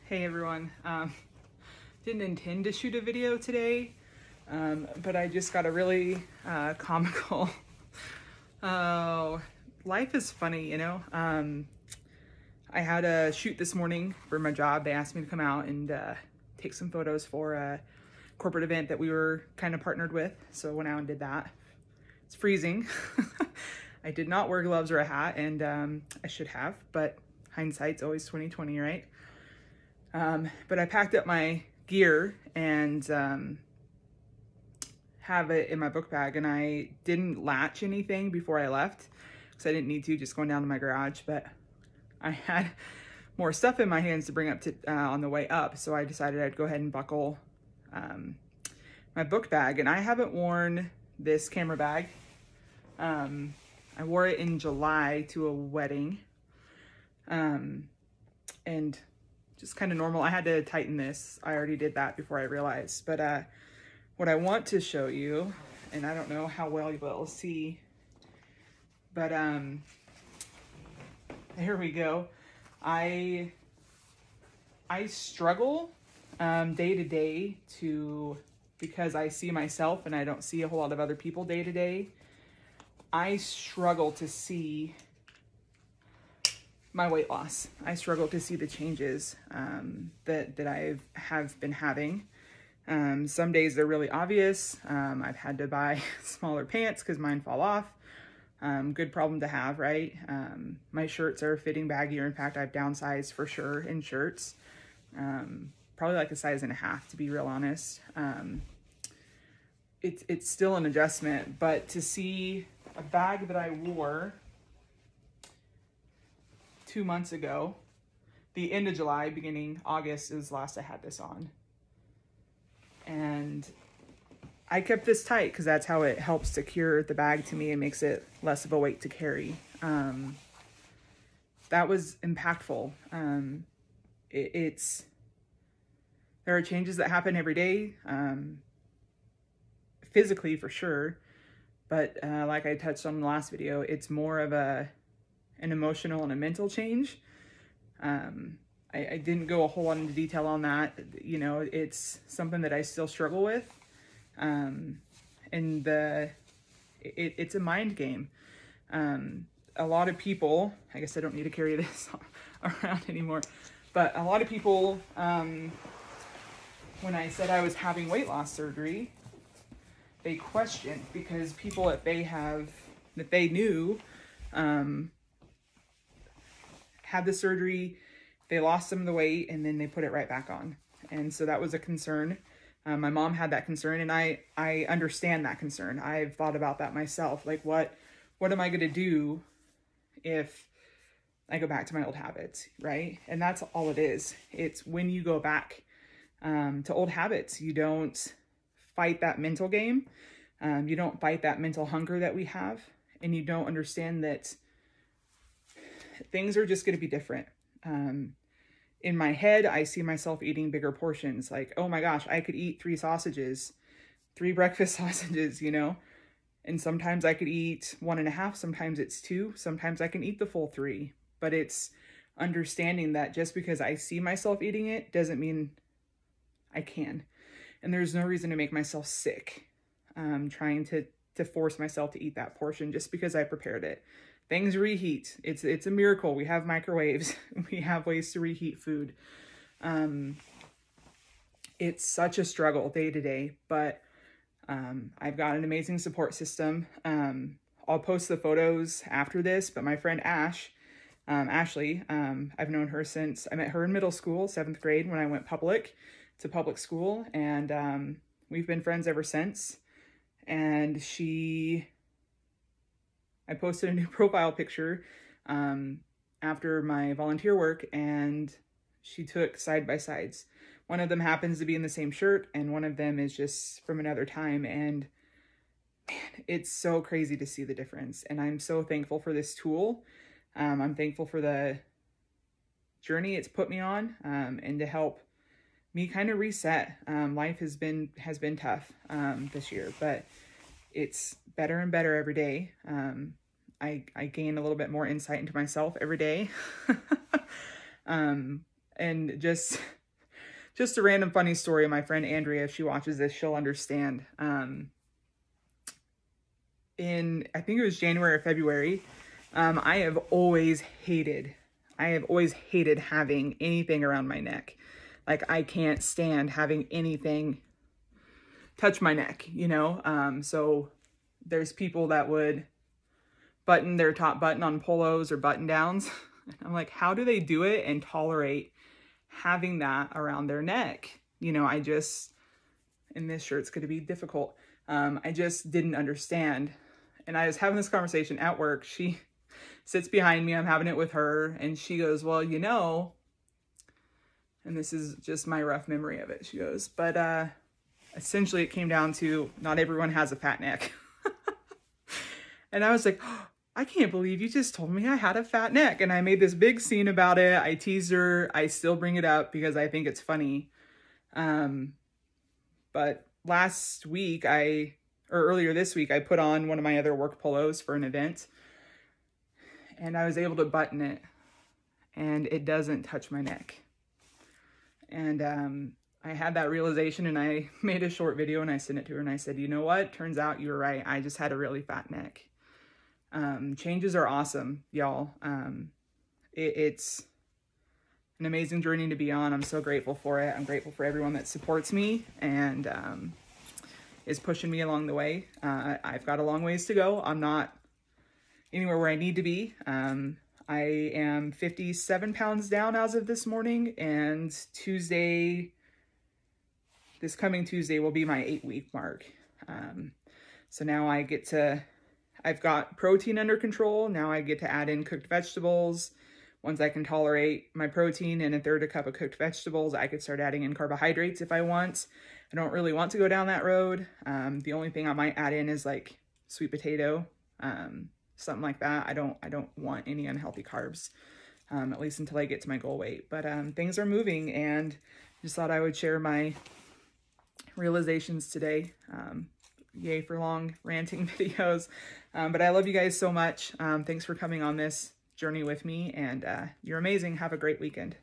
Hey everyone, didn't intend to shoot a video today, but I just got a really comical, oh, life is funny, you know? I had a shoot this morning for my job. They asked me to come out and take some photos for a corporate event that we were kind of partnered with, so I went out and did that. It's freezing. I did not wear gloves or a hat, and I should have, but hindsight's always 20/20, right? But I packed up my gear and have it in my book bag, and I didn't latch anything before I left because I didn't need to, just going down to my garage, but I had more stuff in my hands to bring up to on the way up, so I decided I'd go ahead and buckle my book bag. And I haven't worn this camera bag. I wore it in July to a wedding, and just kind of normal. I had to tighten this. I already did that before I realized. But what I want to show you, and I don't know how well you will see, but there we go. I struggle day to day because I see myself and I don't see a whole lot of other people day to day. I struggle to see my weight loss. I struggle to see the changes that I have been having. Some days they're really obvious. I've had to buy smaller pants because mine fall off. Good problem to have, right? My shirts are fitting baggier. In fact, I've downsized for sure in shirts. Probably like a size and a half, to be real honest. It's still an adjustment, but to see a bag that I wore 2 months ago, the end of July, beginning August is last I had this on. And I kept this tight because that's how it helps secure the bag to me and makes it less of a weight to carry. That was impactful. There are changes that happen every day, physically for sure. But like I touched on in the last video, it's more of an emotional and a mental change. I didn't go a whole lot into detail on that. You know, it's something that I still struggle with. And it's a mind game. A lot of people, I guess I don't need to carry this around anymore, but a lot of people, when I said I was having weight loss surgery, they questioned, because people that they knew had the surgery, they lost some of the weight, and then they put it right back on. And so that was a concern. My mom had that concern, and I understand that concern. I've thought about that myself. Like, what am I going to do if I go back to my old habits, right? And that's all it is. It's when you go back to old habits, you don't fight that mental game. You don't fight that mental hunger that we have, and you don't understand that things are just going to be different. In my head, I see myself eating bigger portions. Like, oh my gosh, I could eat 3 breakfast sausages, you know? And sometimes I could eat 1.5, sometimes it's 2, sometimes I can eat the full 3. But it's understanding that just because I see myself eating it doesn't mean I can. And there's no reason to make myself sick, trying to force myself to eat that portion just because I prepared it. Things reheat. It's a miracle. We have microwaves. We have ways to reheat food. It's such a struggle day to day, but I've got an amazing support system. I'll post the photos after this, but my friend Ashley, I've known her since I met her in middle school, 7th grade, when I went to public school, and we've been friends ever since. And I posted a new profile picture after my volunteer work, and she took side-by-sides. One of them happens to be in the same shirt, and one of them is just from another time. And man, it's so crazy to see the difference. And I'm so thankful for this tool. I'm thankful for the journey it's put me on, and to help me kind of reset. Life has been tough this year, but it's better and better every day. I gain a little bit more insight into myself every day. And just just a random funny story. My friend Andrea, if she watches this, she'll understand. I think it was January or February, I have always hated having anything around my neck. Like, I can't stand having anything touch my neck, you know? So there's people that would button their top button on polos or button downs. I'm like, how do they do it and tolerate having that around their neck? You know, and this shirt's going to be difficult. I just didn't understand. And I was having this conversation at work. She sits behind me. I'm having it with her. And she goes, well, you know, and this is just my rough memory of it. She goes, but essentially it came down to not everyone has a fat neck. And I was like, oh, I can't believe you just told me I had a fat neck. And I made this big scene about it. I teased her. I still bring it up because I think it's funny. But last week, earlier this week, I put on one of my other work polos for an event. And I was able to button it. And it doesn't touch my neck. And I had that realization, and I made a short video and I sent it to her and I said, you know what? Turns out you were right. I just had a really fat neck. Changes are awesome, y'all. It's an amazing journey to be on. I'm so grateful for it. I'm grateful for everyone that supports me and is pushing me along the way. I've got a long ways to go. I'm not anywhere where I need to be. I am 57 pounds down as of this morning, and this coming Tuesday will be my 8-week mark. So now I've got protein under control. Now I get to add in cooked vegetables. Once I can tolerate my protein and a third a cup of cooked vegetables, I could start adding in carbohydrates if I want. I don't really want to go down that road. The only thing I might add in is like sweet potato, something like that. I don't want any unhealthy carbs, at least until I get to my goal weight. But things are moving, and just thought I would share my realizations today. Yay for long ranting videos. But I love you guys so much. Thanks for coming on this journey with me, and you're amazing. Have a great weekend.